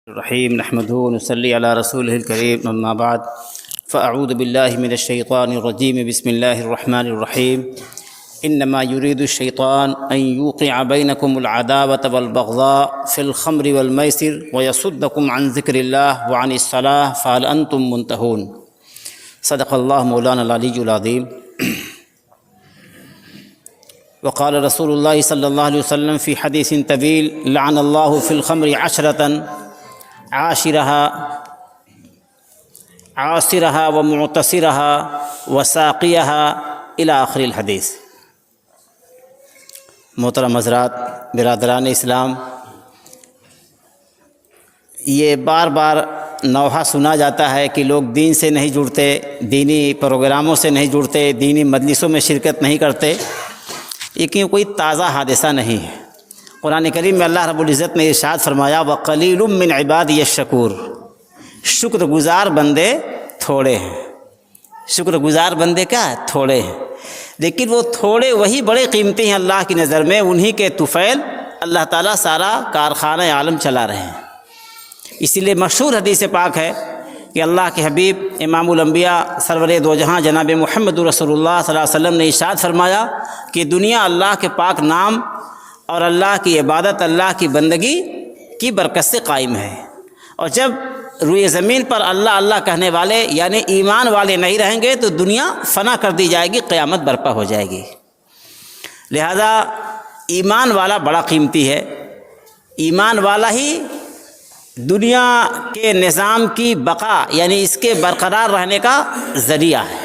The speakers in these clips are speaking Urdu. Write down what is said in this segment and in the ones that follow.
الرحیم نحمده ونصلی علی رسولہ الکریم اما بعد فاعوذ باللہ من الشیطان الرجیم بسم اللہ الرحمن الرحیم انما یرید الشیطان ان یوقع بینکم العداوة والبغضاء فی الخمر والمیسر ویصدکم عن ذکر اللہ وعن الصلاة فهل انتم منتہون۔ صدق اللہ مولانا العلی العظیم۔ وقال رسول اللہ صلی اللہ علیہ وسلم فی حدیث طویل لعن اللہ فی الخمر عشرة عاصرها ومعتصرها وساقيها الى آخر الحدیث۔ محترم حضرات، برادران اسلام، یہ بار بار نوحہ سنا جاتا ہے کہ لوگ دین سے نہیں جڑتے، دینی پروگراموں سے نہیں جڑتے، دینی مجلسوں میں شرکت نہیں کرتے۔ یہ کوئی تازہ حادثہ نہیں ہے۔ قرآن کریم میں اللہ رب العزت نے ارشاد فرمایا وَقَلِيلٌ مِّنْ عِبَادِيَ الشَّكُورُ، شکر گزار بندے تھوڑے ہیں۔ شکر گزار بندے کیا ہے؟ تھوڑے ہیں، لیکن وہ تھوڑے وہی بڑے قیمتی ہیں اللہ کی نظر میں، انہی کے طفیل اللہ تعالیٰ سارا کارخانہ عالم چلا رہے ہیں۔ اسی لیے مشہور حدیث پاک ہے کہ اللہ کے حبیب امام الانبیاء سرور دو جہاں جناب محمد رسول اللہ صلی اللہ علیہ وسلم نے ارشاد فرمایا کہ دنیا اللہ کے پاک نام اور اللہ کی عبادت، اللہ کی بندگی کی برکت سے قائم ہے، اور جب روئے زمین پر اللہ اللہ کہنے والے یعنی ایمان والے نہیں رہیں گے تو دنیا فنا کر دی جائے گی، قیامت برپا ہو جائے گی۔ لہذا ایمان والا بڑا قیمتی ہے، ایمان والا ہی دنیا کے نظام کی بقا یعنی اس کے برقرار رہنے کا ذریعہ ہے۔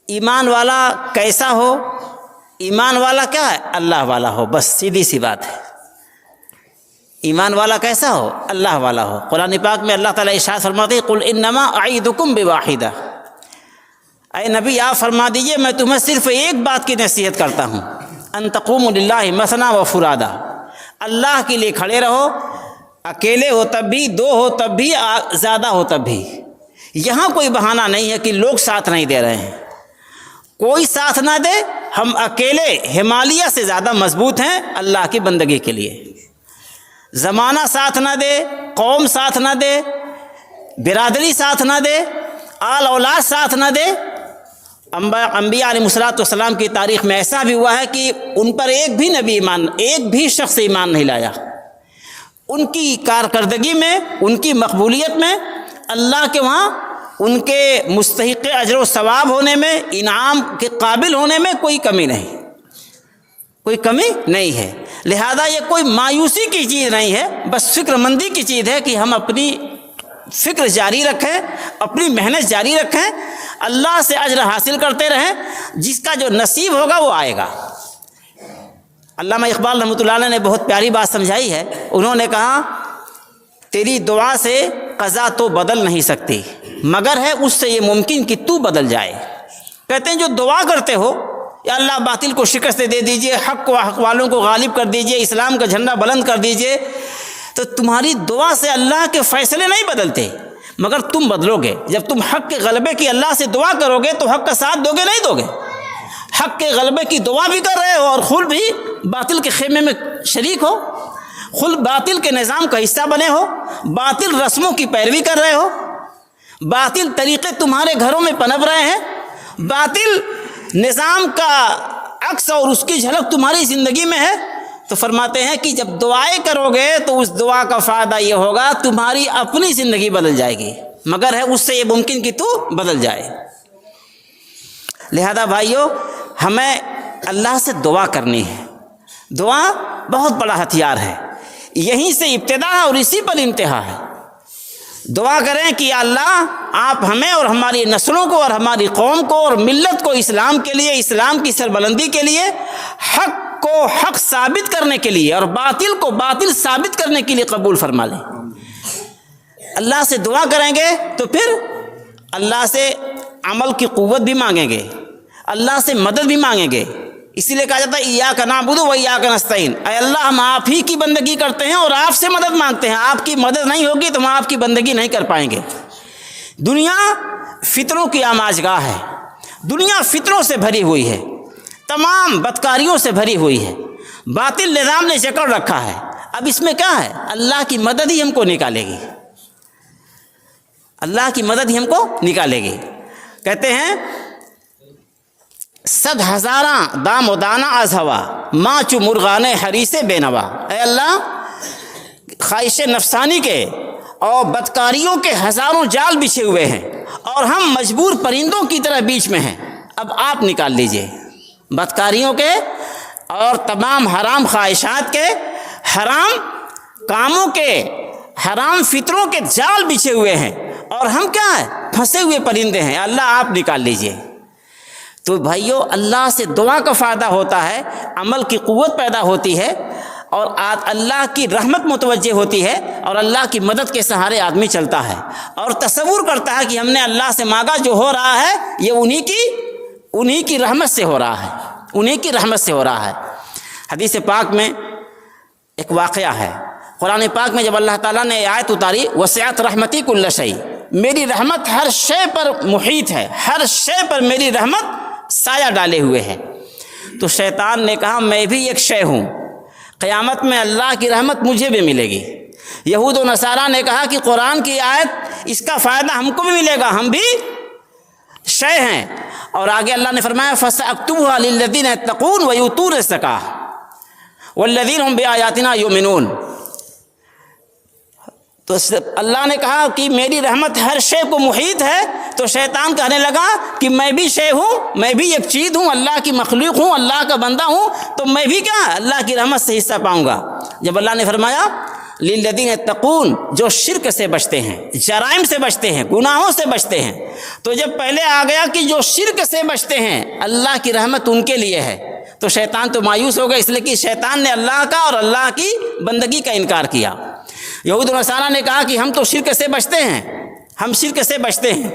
ایمان والا کیسا ہو؟ ایمان والا کیا ہے؟ اللہ والا ہو، بس سیدھی سی بات ہے۔ ایمان والا کیسا ہو؟ اللہ والا ہو۔ قرآن پاک میں اللہ تعالیٰ ارشاد فرماتے ہیں قل انما اعیدکم بواحدہ، اے نبی آپ فرما دیجئے میں تمہیں صرف ایک بات کی نصیحت کرتا ہوں، ان تقوموا للہ مثنی و فرادا، اللہ کے لیے کھڑے رہو، اکیلے ہو تب بھی، دو ہو تب بھی، زیادہ ہو تب بھی۔ یہاں کوئی بہانہ نہیں ہے کہ لوگ ساتھ نہیں دے رہے ہیں، کوئی ساتھ نہ دے، ہم اکیلے ہمالیہ سے زیادہ مضبوط ہیں اللہ کی بندگی کے لیے۔ زمانہ ساتھ نہ دے، قوم ساتھ نہ دے، برادری ساتھ نہ دے، آل اولاد ساتھ نہ دے۔ انبیاء علیہ السلام کی تاریخ میں ایسا بھی ہوا ہے کہ ان پر ایک بھی شخص ایمان نہیں لایا۔ ان کی کارکردگی میں، ان کی مقبولیت میں، اللہ کے وہاں ان کے مستحق اجر و ثواب ہونے میں، انعام کے قابل ہونے میں کوئی کمی نہیں ہے۔ لہذا یہ کوئی مایوسی کی چیز نہیں ہے، بس فکر مندی کی چیز ہے کہ ہم اپنی فکر جاری رکھیں، اپنی محنت جاری رکھیں، اللہ سے اجر حاصل کرتے رہیں، جس کا جو نصیب ہوگا وہ آئے گا۔ علامہ اقبال رحمۃ اللہ علیہ نے بہت پیاری بات سمجھائی ہے، انہوں نے کہا تیری دعا سے قضا تو بدل نہیں سکتی، مگر ہے اس سے یہ ممکن کہ تو بدل جائے۔ کہتے ہیں جو دعا کرتے ہو یا اللہ باطل کو شکست دے دیجئے، حق و حق والوں کو غالب کر دیجئے، اسلام کا جھنڈا بلند کر دیجئے، تو تمہاری دعا سے اللہ کے فیصلے نہیں بدلتے، مگر تم بدلو گے۔ جب تم حق کے غلبے کی اللہ سے دعا کرو گے تو حق کا ساتھ دو گے نہیں دو گے؟ حق کے غلبے کی دعا بھی کر رہے ہو اور خود بھی باطل کے خیمے میں شریک ہو، خود باطل کے نظام کا حصہ بنے ہو، باطل رسموں کی پیروی کر رہے ہو، باطل طریقے تمہارے گھروں میں پنپ رہے ہیں، باطل نظام کا عکس اور اس کی جھلک تمہاری زندگی میں ہے، تو فرماتے ہیں کہ جب دعائیں کرو گے تو اس دعا کا فائدہ یہ ہوگا تمہاری اپنی زندگی بدل جائے گی، مگر ہے اس سے یہ ممکن کہ تو بدل جائے۔ لہذا بھائیو، ہمیں اللہ سے دعا کرنی ہے۔ دعا بہت بڑا ہتھیار ہے، یہیں سے ابتدا ہے اور اسی پر انتہا ہے۔ دعا کریں کہ یا اللہ آپ ہمیں اور ہماری نسلوں کو اور ہماری قوم کو اور ملت کو اسلام کے لیے، اسلام کی سربلندی کے لیے، حق کو حق ثابت کرنے کے لیے اور باطل کو باطل ثابت کرنے کے لیے قبول فرما لیں۔ اللہ سے دعا کریں گے تو پھر اللہ سے عمل کی قوت بھی مانگیں گے، اللہ سے مدد بھی مانگیں گے۔ اسی لیے کہا جاتا ہے ایاک نعبد و ایاک نستعین، اے اللہ ہم آپ ہی کی بندگی کرتے ہیں اور آپ سے مدد مانگتے ہیں، آپ کی مدد نہیں ہوگی تو ہم آپ کی بندگی نہیں کر پائیں گے۔ دنیا فتنوں کی آماجگاہ ہے، دنیا فتنوں سے بھری ہوئی ہے، تمام بدکاریوں سے بھری ہوئی ہے، باطل نظام نے جکڑ رکھا ہے، اب اس میں کیا ہے؟ اللہ کی مدد ہی ہم کو نکالے گی، اللہ کی مدد ہی ہم کو نکالے گی۔ کہتے ہیں 100,000 دام و دانہ از ہوا ماں چو مرغان حریث بے نوا۔ اے اللہ، خواہش نفسانی کے اور بدکاریوں کے ہزاروں جال بچھے ہوئے ہیں اور ہم مجبور پرندوں کی طرح بیچ میں ہیں، اب آپ نکال لیجئے۔ بدکاریوں کے اور تمام حرام خواہشات کے، حرام کاموں کے، حرام فطروں کے جال بچھے ہوئے ہیں اور ہم کیا ہے؟ پھنسے ہوئے پرندے ہیں، اللہ آپ نکال لیجئے۔ تو بھائیو، اللہ سے دعا کا فائدہ ہوتا ہے، عمل کی قوت پیدا ہوتی ہے اور اللہ کی رحمت متوجہ ہوتی ہے اور اللہ کی مدد کے سہارے آدمی چلتا ہے اور تصور کرتا ہے کہ ہم نے اللہ سے مانگا، جو ہو رہا ہے یہ انہی کی رحمت سے ہو رہا ہے، انہی کی رحمت سے ہو رہا ہے۔ حدیث پاک میں ایک واقعہ ہے، قرآن پاک میں جب اللہ تعالیٰ نے آیت اتاری وسعت رحمتی کل شیء، میری رحمت ہر شے پر محیط ہے، ہر شے پر میری رحمت سایہ ڈالے ہوئے ہے، تو شیطان نے کہا میں بھی ایک شے ہوں، قیامت میں اللہ کی رحمت مجھے بھی ملے گی۔ یہود و نصارہ نے کہا کہ قرآن کی آیت اس کا فائدہ ہم کو بھی ملے گا، ہم بھی شے ہیں، اور آگے اللہ نے فرمایا فَسَأَكْتُبُهَا لِلَّذِينَ يَتَّقُونَ وَيُؤْتُونَ الزَّكَاةَ وَالَّذِينَ هُمْ بِآيَاتِنَا يُؤْمِنُونَ۔ تو اللہ نے کہا کہ میری رحمت ہر شے کو محیط ہے، تو شیطان کہنے لگا کہ میں بھی شے ہوں، میں بھی ایک چیز ہوں، اللہ کی مخلوق ہوں، اللہ کا بندہ ہوں، تو میں بھی کیا اللہ کی رحمت سے حصہ پاؤں گا۔ جب اللہ نے فرمایا للذین یتقون، جو شرک سے بچتے ہیں، جرائم سے بچتے ہیں، گناہوں سے بچتے ہیں، تو جب پہلے آ گیا کہ جو شرک سے بچتے ہیں اللہ کی رحمت ان کے لیے ہے، تو شیطان تو مایوس ہو گیا، اس لیے کہ شیطان نے اللہ کا اور اللہ کی بندگی کا انکار کیا۔ یہود و نصارہ نے کہا کہ ہم تو شرک سے بچتے ہیں، ہم شرک سے بچتے ہیں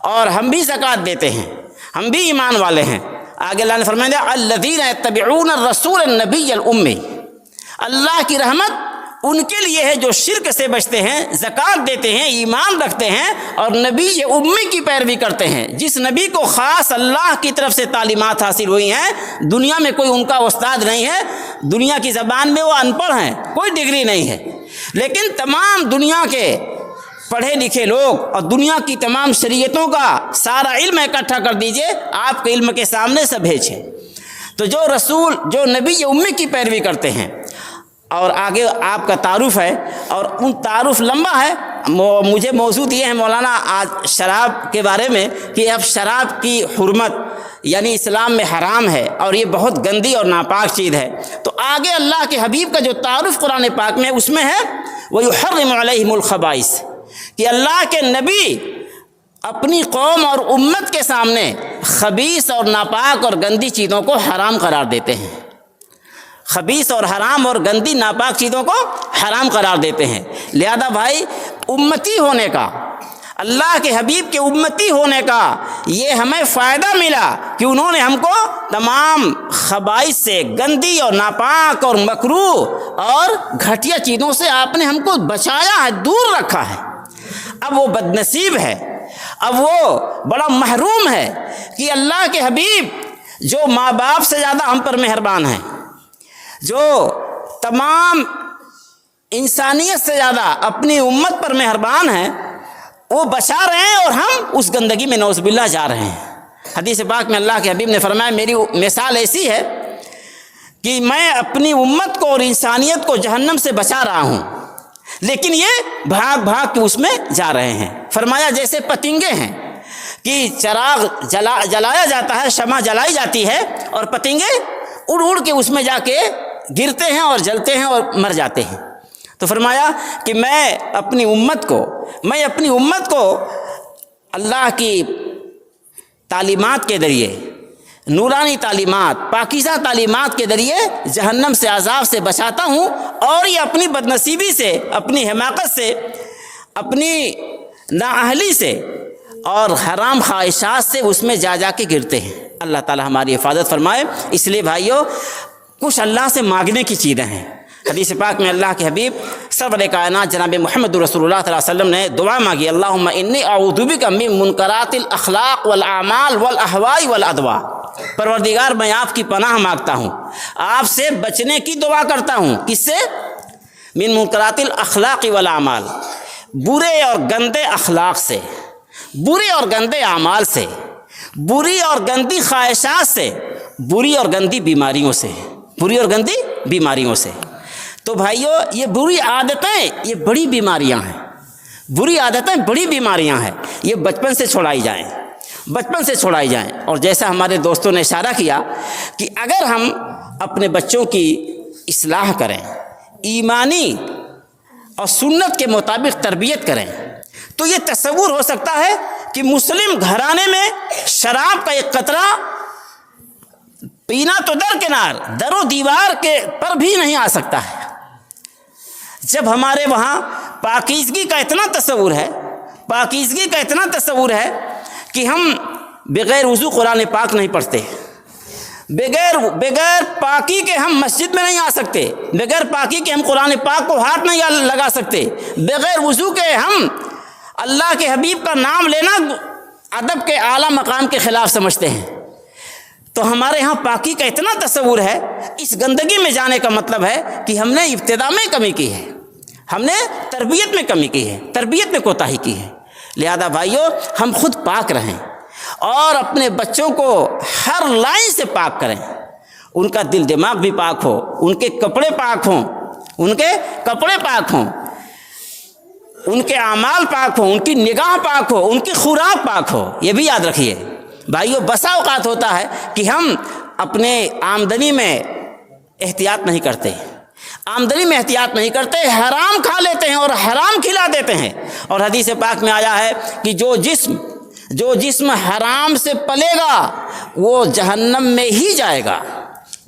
اور ہم بھی زکوٰۃ دیتے ہیں، ہم بھی ایمان والے ہیں۔ آگے اللہ نے فرمایا الذین یتبعون الرسول النبی الامی، اللہ کی رحمت ان کے لیے ہے جو شرک سے بچتے ہیں، زکوٰۃ دیتے ہیں، ایمان رکھتے ہیں اور نبی امی کی پیروی کرتے ہیں، جس نبی کو خاص اللہ کی طرف سے تعلیمات حاصل ہوئی ہیں، دنیا میں کوئی ان کا استاد نہیں ہے، دنیا کی زبان میں وہ ان پڑھ ہیں، کوئی ڈگری نہیں ہے، لیکن تمام دنیا کے پڑھے لکھے لوگ اور دنیا کی تمام شریعتوں کا سارا علم اکٹھا کر دیجئے، آپ کے علم کے سامنے سب بھیجیں۔ تو جو رسول، جو نبی امی کی پیروی کرتے ہیں، اور آگے آپ کا تعارف ہے اور ان تعارف لمبا ہے، مجھے موضوع دیے ہیں مولانا آج شراب کے بارے میں کہ اب شراب کی حرمت یعنی اسلام میں حرام ہے اور یہ بہت گندی اور ناپاک چیز ہے، تو آگے اللہ کے حبیب کا جو تعارف قرآن پاک میں اس میں ہے وَيُحَرِّمُ عَلَيْهِمُ الْخَبَائِثَ، کہ اللہ کے نبی اپنی قوم اور امت کے سامنے خبیث اور ناپاک اور گندی چیزوں کو حرام قرار دیتے ہیں، خبیث اور حرام اور گندی ناپاک چیزوں کو حرام قرار دیتے ہیں۔ لہذا بھائی، امتی ہونے کا، اللہ کے حبیب کے امتی ہونے کا یہ ہمیں فائدہ ملا کہ انہوں نے ہم کو تمام خبائث سے، گندی اور ناپاک اور مکروہ اور گھٹیا چیزوں سے آپ نے ہم کو بچایا ہے، دور رکھا ہے۔ اب وہ بدنصیب ہے، اب وہ بڑا محروم ہے کہ اللہ کے حبیب جو ماں باپ سے زیادہ ہم پر مہربان ہیں، جو تمام انسانیت سے زیادہ اپنی امت پر مہربان ہیں، وہ بچا رہے ہیں اور ہم اس گندگی میں نعوذ باللہ جا رہے ہیں۔ حدیث پاک میں اللہ کے حبیب نے فرمایا میری مثال ایسی ہے کہ میں اپنی امت کو اور انسانیت کو جہنم سے بچا رہا ہوں، لیکن یہ بھاگ بھاگ کے اس میں جا رہے ہیں۔ فرمایا جیسے پتنگے ہیں کہ چراغ جلایا جاتا ہے، شمع جلائی جاتی ہے اور پتنگے اڑ اڑ کے اس میں جا کے گرتے ہیں اور جلتے ہیں اور مر جاتے ہیں۔ تو فرمایا کہ میں اپنی امت کو اللہ کی تعلیمات کے ذریعے، نورانی تعلیمات، پاکیزہ تعلیمات کے ذریعے جہنم سے، عذاب سے بچاتا ہوں، اور یہ اپنی بدنصیبی سے، اپنی حماقت سے، اپنی نااہلی سے اور حرام خواہشات سے اس میں جا جا کے گرتے ہیں۔ اللہ تعالی ہماری حفاظت فرمائے۔ اس لیے بھائیوں، کچھ اللہ سے مانگنے کی چیزیں ہیں۔ حدیث پاک میں اللہ کے حبیب سرور کائنات جناب محمد رسول اللہ صلی اللہ علیہ وسلم نے دعا مانگی، اللہم انی اعوذ بک من منکرات الاخلاق والاعمال والاہواء والادواء، پروردگار میں آپ کی پناہ مانگتا ہوں، آپ سے بچنے کی دعا کرتا ہوں۔ کس سے؟ من منکرات الاخلاق والاعمال، برے اور گندے اخلاق سے، برے اور گندے اعمال سے، بری اور گندی خواہشات سے، بری اور گندی بیماریوں سے، بری اور گندی بیماریوں سے۔ تو بھائیو، یہ بری عادتیں یہ بڑی بیماریاں ہیں، بری عادتیں بڑی بیماریاں ہیں، یہ بچپن سے چھڑائی جائیں، بچپن سے چھڑائی جائیں۔ اور جیسا ہمارے دوستوں نے اشارہ کیا کہ اگر ہم اپنے بچوں کی اصلاح کریں، ایمانی اور سنت کے مطابق تربیت کریں، تو یہ تصور ہو سکتا ہے کہ مسلم گھرانے میں شراب کا ایک قطرہ پینا تو درکنار، در و دیوار کے پر بھی نہیں آ سکتا ہے۔ جب ہمارے وہاں پاکیزگی کا اتنا تصور ہے، پاکیزگی کا اتنا تصور ہے کہ ہم بغیر وضو قرآن پاک نہیں پڑھتے، بغیر پاکی کے ہم مسجد میں نہیں آ سکتے، بغیر پاکی کے ہم قرآن پاک کو ہاتھ نہیں لگا سکتے، بغیر وضو کے ہم اللہ کے حبیب کا نام لینا ادب کے اعلیٰ مقام کے خلاف سمجھتے ہیں۔ تو ہمارے ہاں پاکی کا اتنا تصور ہے، اس گندگی میں جانے کا مطلب ہے کہ ہم نے ابتدا میں کمی کی ہے، ہم نے تربیت میں کمی کی ہے، تربیت میں کوتاہی کی ہے۔ لہذا بھائیو، ہم خود پاک رہیں اور اپنے بچوں کو ہر لائن سے پاک کریں، ان کا دل دماغ بھی پاک ہو، ان کے کپڑے پاک ہوں، ان کے کپڑے پاک ہوں، ان کے اعمال پاک ہوں، ان کی نگاہ پاک ہو، ان کی خوراک پاک ہو۔ یہ بھی یاد رکھیے بھائیو، بسا اوقات ہوتا ہے کہ ہم اپنے آمدنی میں احتیاط نہیں کرتے، آمدنی میں احتیاط نہیں کرتے، حرام کھا لیتے ہیں اور حرام کھلا دیتے ہیں۔ اور حدیث پاک میں آیا ہے کہ جو جسم حرام سے پلے گا وہ جہنم میں ہی جائے گا۔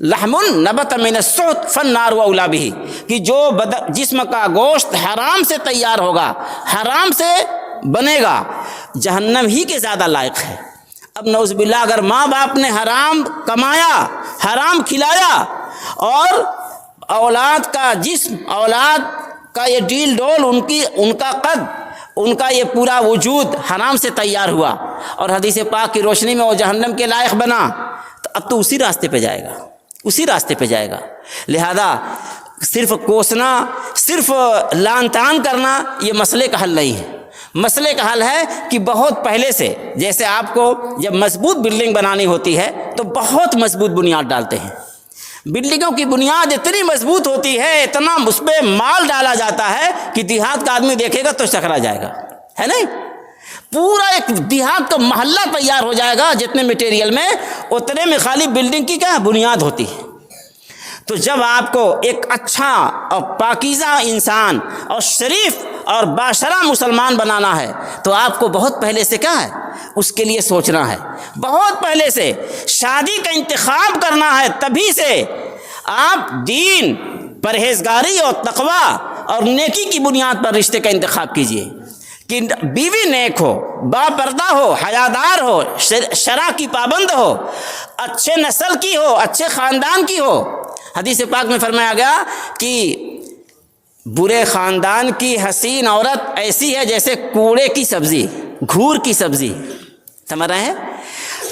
لحم نبت من السحت فالنار اولی بہ، کہ جو جسم کا گوشت حرام سے تیار ہوگا، حرام سے بنے گا، جہنم ہی کے زیادہ لائق ہے۔ اب نعوذ باللہ، اگر ماں باپ نے حرام کمایا، حرام کھلایا اور اولاد کا جسم، اولاد کا یہ ڈیل ڈول، ان کا قد، ان کا یہ پورا وجود حرام سے تیار ہوا اور حدیث پاک کی روشنی میں وہ جہنم کے لائق بنا، تو اب تو اسی راستے پہ جائے گا، اسی راستے پہ جائے گا۔ لہذا صرف کوسنا، صرف لان تان کرنا یہ مسئلے کا حل نہیں ہے۔ مسئلے کا حل ہے کہ بہت پہلے سے، جیسے آپ کو جب مضبوط بلڈنگ بنانی ہوتی ہے تو بہت مضبوط بنیاد ڈالتے ہیں، بلڈنگوں کی بنیاد اتنی مضبوط ہوتی ہے، اتنا اس پہ مال ڈالا جاتا ہے کہ دیہات کا آدمی دیکھے گا تو چکرا جائے گا، ہے نہیں؟ پورا ایک دیہات کا محلہ تیار ہو جائے گا جتنے مٹیریل میں، اتنے میں خالی بلڈنگ کی کیا بنیاد ہوتی ہے۔ تو جب آپ کو ایک اچھا اور پاکیزہ انسان اور شریف اور باشرع مسلمان بنانا ہے تو آپ کو بہت پہلے سے کیا ہے، اس کے لیے سوچنا ہے، بہت پہلے سے شادی کا انتخاب کرنا ہے۔ تبھی سے آپ دین، پرہیزگاری اور تقوی اور نیکی کی بنیاد پر رشتے کا انتخاب کیجیے کہ بیوی نیک ہو، با پردہ ہو، حیادار ہو، شرع کی پابند ہو، اچھے نسل کی ہو، اچھے خاندان کی ہو۔ حدیث پاک میں فرمایا گیا کہ برے خاندان کی حسین عورت ایسی ہے جیسے کوڑے کی سبزی، گھور کی سبزی، سمجھ رہے ہیں؟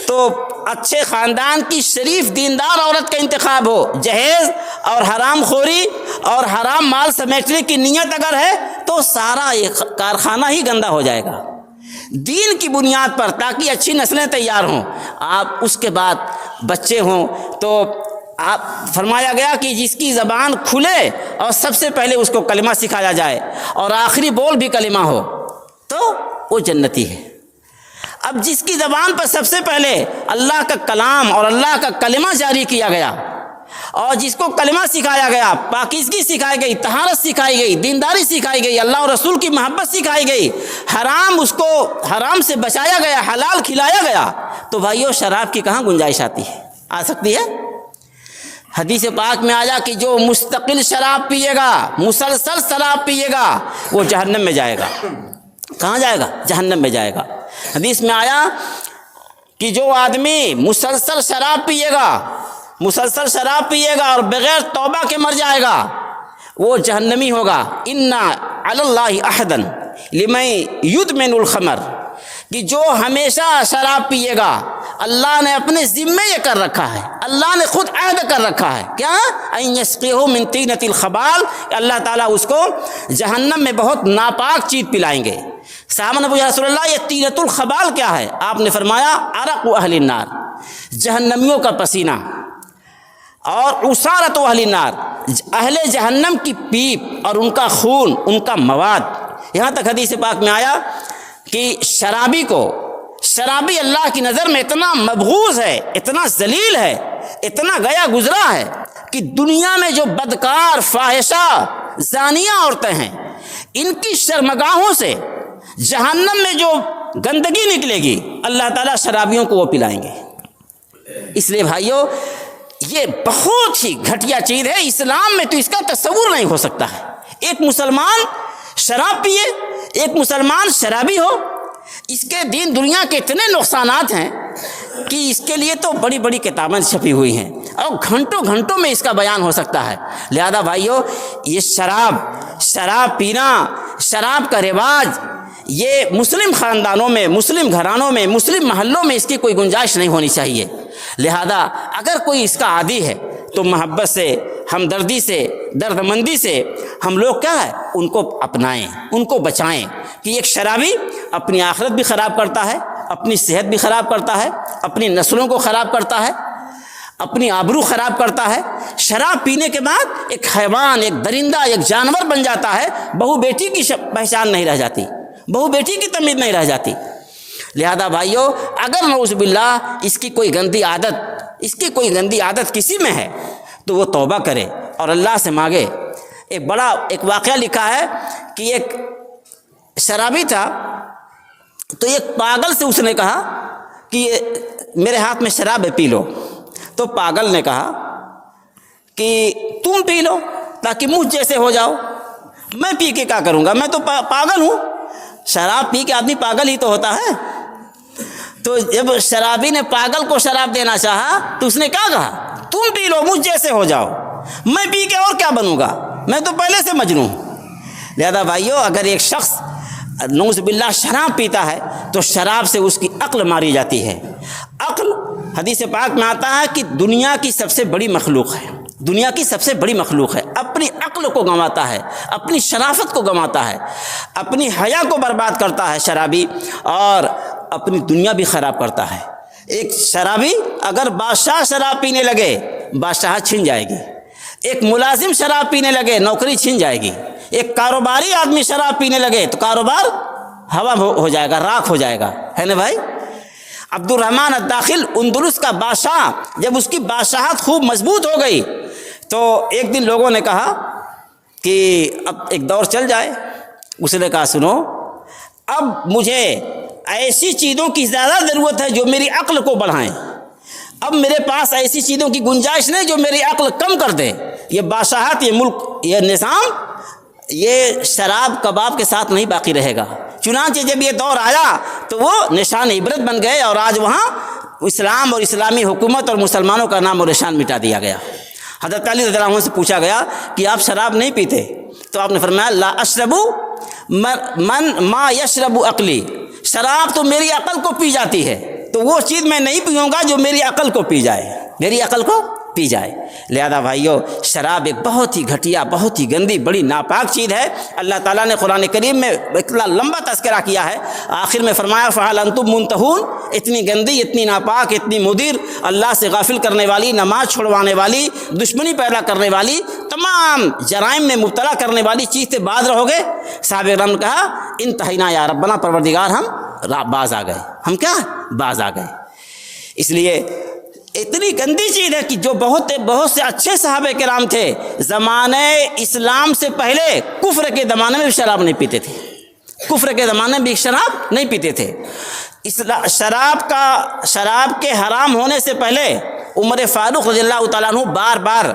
تو اچھے خاندان کی شریف دیندار عورت کا انتخاب ہو، جہیز اور حرام خوری اور حرام مال سمیٹنے کی نیت اگر ہے تو سارا یہ کارخانہ ہی گندا ہو جائے گا۔ دین کی بنیاد پر، تاکہ اچھی نسلیں تیار ہوں، آپ اس کے بعد بچے ہوں تو آپ فرمایا گیا کہ جس کی زبان کھلے اور سب سے پہلے اس کو کلمہ سکھایا جائے اور آخری بول بھی کلمہ ہو تو وہ جنتی ہے۔ اب جس کی زبان پر سب سے پہلے اللہ کا کلام اور اللہ کا کلمہ جاری کیا گیا اور جس کو کلمہ سکھایا گیا، پاکیزگی سکھائی گئی، طہارت سکھائی گئی، دینداری سکھائی گئی، اللہ اور رسول کی محبت سکھائی گئی، حرام اس کو حرام سے بچایا گیا، حلال کھلایا گیا، تو بھائیو شراب کی کہاں گنجائش آتی ہے؟ آ سکتی ہے؟ حدیث پاک میں آیا کہ جو مستقل شراب پیے گا، مسلسل شراب پیے گا، وہ جہنم میں جائے گا۔ کہاں جائے گا؟ جہنم میں جائے گا۔ حدیث میں آیا کہ جو آدمی مسلسل شراب پیے گا، مسلسل شراب پیے گا اور بغیر توبہ کے مر جائے گا، وہ جہنمی ہوگا۔ اِنَّ عَلَى اللَّهِ أَحَدًا لِمَن يُدْمِنُ الْخَمْرَ، کہ جو ہمیشہ شراب پیے گا اللہ نے اپنے ذمے یہ کر رکھا ہے، اللہ نے خود عہد کر رکھا ہے کیا؟ ان یسقیہ من طینۃ الخبال، اللہ تعالیٰ اس کو جہنم میں بہت ناپاک چیز پلائیں گے۔ صحابہ نے پوچھا رسول اللہ یہ طینۃ الخبال کیا ہے؟ آپ نے فرمایا عرق اہل النار، جہنمیوں کا پسینہ، اور عصارۃ اہل النار، اہل جہنم کی پیپ اور ان کا خون، ان کا مواد۔ یہاں تک حدیث پاک میں آیا کہ شرابی اللہ کی نظر میں اتنا مبغوض ہے، اتنا ذلیل ہے، اتنا گیا گزرا ہے کہ دنیا میں جو بدکار، فاحشہ، زانیہ عورتیں ہیں، ان کی شرمگاہوں سے جہنم میں جو گندگی نکلے گی اللہ تعالیٰ شرابیوں کو وہ پلائیں گے۔ اس لیے بھائیو یہ بہت ہی گھٹیا چیز ہے، اسلام میں تو اس کا تصور نہیں ہو سکتا ہے۔ ایک مسلمان شراب پیے، ایک مسلمان شرابی ہو، اس کے دین دنیا کے اتنے نقصانات ہیں کہ اس کے لیے تو بڑی بڑی کتابیں چھپی ہوئی ہیں اور گھنٹوں گھنٹوں میں اس کا بیان ہو سکتا ہے۔ لہذا بھائیو یہ شراب پینا، شراب کا رواج، یہ مسلم خاندانوں میں، مسلم گھرانوں میں، مسلم محلوں میں اس کی کوئی گنجائش نہیں ہونی چاہیے۔ لہذا اگر کوئی اس کا عادی ہے تو محبت سے، ہمدردی سے، دردمندی سے ہم لوگ کیا ہے ان کو اپنائیں، ان کو بچائیں کہ ایک شرابی اپنی آخرت بھی خراب کرتا ہے، اپنی صحت بھی خراب کرتا ہے، اپنی نسلوں کو خراب کرتا ہے، اپنی آبرو خراب کرتا ہے۔ شراب پینے کے بعد ایک حیوان، ایک درندہ، ایک جانور بن جاتا ہے، بہو بیٹی کی پہچان نہیں رہ جاتی، بہو بیٹی کی تمیز نہیں رہ جاتی۔ لہذا بھائیو اگر نعوذ باللہ اس کی کوئی گندی عادت کسی میں ہے تو وہ توبہ کرے اور اللہ سے مانگے۔ ایک واقعہ لکھا ہے کہ ایک شرابی تھا تو ایک پاگل سے اس نے کہا کہ میرے ہاتھ میں شراب ہے، پی لو۔ تو پاگل نے کہا کہ تم پی لو تاکہ مجھ جیسے ہو جاؤ، میں پی کے کیا کروں گا، میں تو پاگل ہوں۔ شراب پی کے آدمی پاگل ہی تو ہوتا ہے۔ تو جب شرابی نے پاگل کو شراب دینا چاہا تو اس نے کیا کہا، تم پی لو مجھ جیسے ہو جاؤ، میں پی کے اور کیا بنوں گا، میں تو پہلے سے مجنوں۔ لہذا بھائیو اگر ایک شخص نعوذ باللہ شراب پیتا ہے تو شراب سے اس کی عقل ماری جاتی ہے۔ عقل حدیث پاک میں آتا ہے کہ دنیا کی سب سے بڑی مخلوق ہے، دنیا کی سب سے بڑی مخلوق ہے۔ اپنی عقل کو گنواتا ہے، اپنی شرافت کو گنواتا ہے، اپنی حیا کو برباد کرتا ہے شرابی، اور اپنی دنیا بھی خراب کرتا ہے۔ ایک شرابی اگر بادشاہ شراب پینے لگے بادشاہت چھن جائے گی، ایک ملازم شراب پینے لگے نوکری چھن جائے گی، ایک کاروباری آدمی شراب پینے لگے تو کاروبار ہوا ہو جائے گا، راکھ ہو جائے گا، ہے نا بھائی؟ عبد الرحمن الداخل اندلس کا بادشاہ جب اس کی بادشاہت خوب مضبوط ہو گئی تو ایک دن لوگوں نے کہا کہ اب ایک دور چل جائے۔ اس نے کہا سنو، اب مجھے ایسی چیزوں کی زیادہ ضرورت ہے جو میری عقل کو بڑھائیں، اب میرے پاس ایسی چیزوں کی گنجائش نہیں جو میری عقل کم کر دے۔ یہ بادشاہت، یہ ملک، یہ نظام، یہ شراب کباب کے ساتھ نہیں باقی رہے گا۔ چنانچہ جب یہ دور آیا تو وہ نشان عبرت بن گئے اور آج وہاں اسلام اور اسلامی حکومت اور مسلمانوں کا نام اور نشان مٹا دیا گیا۔ حضرت علی رضی اللہ عنہ سے پوچھا گیا کہ آپ شراب نہیں پیتے؟ تو آپ نے فرمایا لا اشرب من ما یشرب عقلی، شراب تو میری عقل کو پی جاتی ہے، تو وہ چیز میں نہیں پیوں گا جو میری عقل کو پی جائے، میری عقل کو پی جائے۔ لہذا بھائیو شراب ایک بہت ہی گھٹیا، بہت ہی گندی، بڑی ناپاک چیز ہے۔ اللہ تعالیٰ نے قرآن کریم میں اتنا لمبا تذکرہ کیا ہے، آخر میں فرمایا فہل انتم منتہون، اتنی گندی، اتنی ناپاک، اتنی مضر، اللہ سے غافل کرنے والی، نماز چھڑوانے والی، دشمنی پیدا کرنے والی، تمام جرائم میں مبتلا کرنے والی چیز سے باز رہو گے؟ صحابہ کرام نے کہا انتہینا یا ربنا، پروردگار ہم باز آ گئے، ہم کیا باز آ گئے۔ اس لیے اتنی گندی چیز ہے کہ جو بہت سے اچھے صحابہ کرام تھے زمانے اسلام سے پہلے کفر کے زمانے میں بھی شراب نہیں پیتے تھے، کفر کے زمانے میں بھی شراب نہیں پیتے تھے۔ شراب کے حرام ہونے سے پہلے عمر فاروق رضی اللہ تعالیٰ عنہ بار بار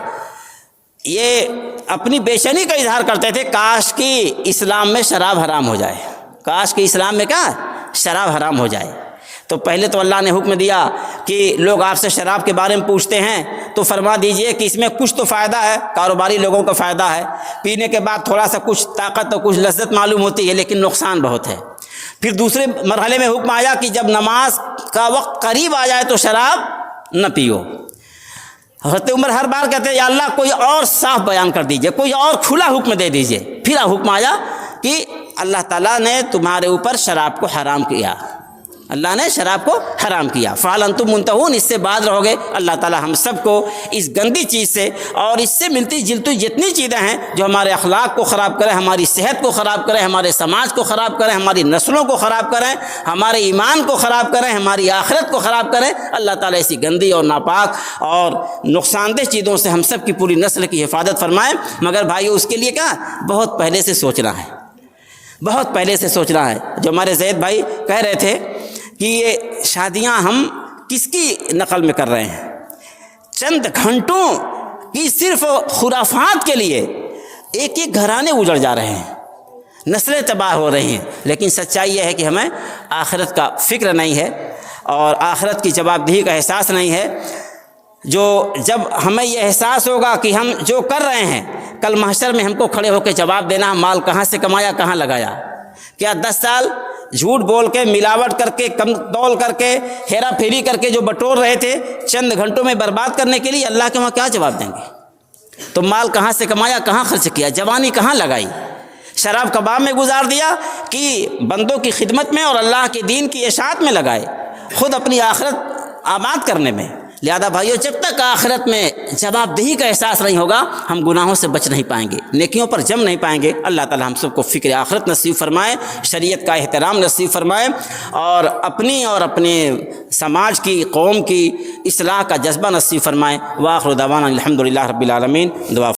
یہ اپنی بے چینی کا اظہار کرتے تھے، کاش کہ اسلام میں شراب حرام ہو جائے، کاش کہ اسلام میں کیا شراب حرام ہو جائے۔ تو پہلے تو اللہ نے حکم دیا کہ لوگ آپ سے شراب کے بارے میں پوچھتے ہیں تو فرما دیجئے کہ اس میں کچھ تو فائدہ ہے، کاروباری لوگوں کا فائدہ ہے، پینے کے بعد تھوڑا سا کچھ طاقت اور کچھ لذت معلوم ہوتی ہے، لیکن نقصان بہت ہے۔ پھر دوسرے مرحلے میں حکم آیا کہ جب نماز کا وقت قریب آ جائے تو شراب نہ پیو۔ حضرت عمر ہر بار کہتے ہیں یا اللہ کوئی اور صاف بیان کر دیجئے، کوئی اور کھلا حکم دے دیجئے۔ پھر حکم آیا کہ اللہ تعالیٰ نے تمہارے اوپر شراب کو حرام کیا، اللہ نے شراب کو حرام کیا، فَهَلْ أَنْتُمْ مُنْتَهُونَ، اس سے باز رہو گے۔ اللہ تعالیٰ ہم سب کو اس گندی چیز سے اور اس سے ملتی جلتی جتنی چیزیں ہیں جو ہمارے اخلاق کو خراب کریں، ہماری صحت کو خراب کریں، ہمارے سماج کو خراب کریں، ہماری نسلوں کو خراب کریں، ہمارے ایمان کو خراب کریں، ہماری آخرت کو خراب کریں، اللہ تعالیٰ ایسی گندی اور ناپاک اور نقصان دہ چیزوں سے ہم سب کی پوری نسل کی حفاظت فرمائیں۔ مگر بھائیو اس کے لیے کیا بہت پہلے سے سوچنا ہے، بہت پہلے سے سوچنا ہے۔ جو ہمارے زید بھائی کہہ رہے تھے کہ یہ شادیاں ہم کس کی نقل میں کر رہے ہیں، چند گھنٹوں کی صرف خرافات کے لیے ایک ایک گھرانے اجڑ جا رہے ہیں، نسلیں تباہ ہو رہی ہیں۔ لیکن سچائی یہ ہے کہ ہمیں آخرت کا فکر نہیں ہے اور آخرت کی جواب دہی کا احساس نہیں ہے۔ جب ہمیں یہ احساس ہوگا کہ ہم جو کر رہے ہیں کل محشر میں ہم کو کھڑے ہو کے جواب دینا، مال کہاں سے کمایا کہاں لگایا، کیا 10 سال جھوٹ بول کے ملاوٹ کر کے کم تول کر کے ہیرا پھیری کر کے جو بٹور رہے تھے چند گھنٹوں میں برباد کرنے کے لیے اللہ کے وہاں کیا جواب دیں گے؟ تو مال کہاں سے کمایا کہاں خرچ کیا، جوانی کہاں لگائی، شراب کباب میں گزار دیا کہ بندوں کی خدمت میں اور اللہ کے دین کی اشاعت میں لگائے، خود اپنی آخرت آباد کرنے میں۔ لہذا بھائیو جب تک آخرت میں جواب دہی کا احساس نہیں ہوگا ہم گناہوں سے بچ نہیں پائیں گے، نیکیوں پر جم نہیں پائیں گے۔ اللہ تعالی ہم سب کو فکر آخرت نصیب فرمائے، شریعت کا احترام نصیب فرمائے اور اپنی اور اپنے سماج کی قوم کی اصلاح کا جذبہ نصیب فرمائے۔ وآخر دعوانا الحمدللہ رب العالمین۔ دعا